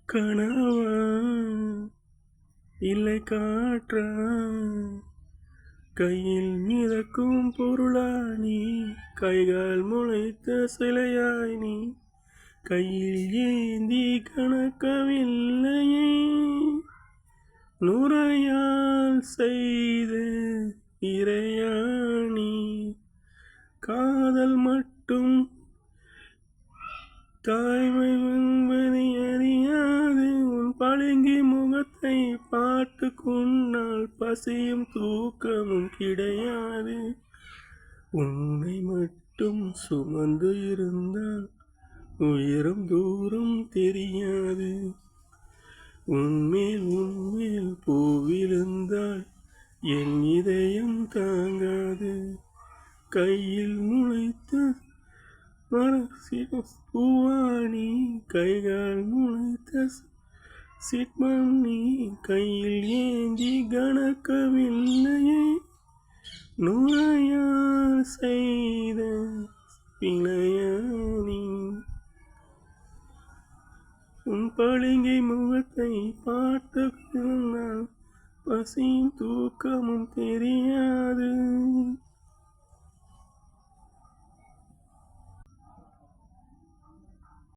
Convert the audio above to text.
கனவா இல்லை காற்றா கையில் மிதக்கும் பொருளா நீ கைகால் முளைத்த சிலையாய் நீ கையில் ஏந்தி கணக்கவில்லையே நுரையால் செய்த இறையாணி காதல் மட்டும் தாய்மை என்பதை அறியாது உன் பளிங்கு முகத்தை பார்த்து கொண்டால் பசியும் தூக்கமும் கிடையாது உன்னை மட்டும் சுமந்து இருந்தால் உயரம் தூரம் தெரியாது உன்மேல் பூவிழுந்தால் என் இதயம் தாங்காது கையில் முளைத்த பூவாணி கைகால் முளைத்த சிற்பம் கையில் ஏந்தி கணக்கவில்லையே நுரையால் செய்த பிணையானி உன் பளிங்கை முகத்தை பார்த்து பசியும் தூக்கமும் தெரியாது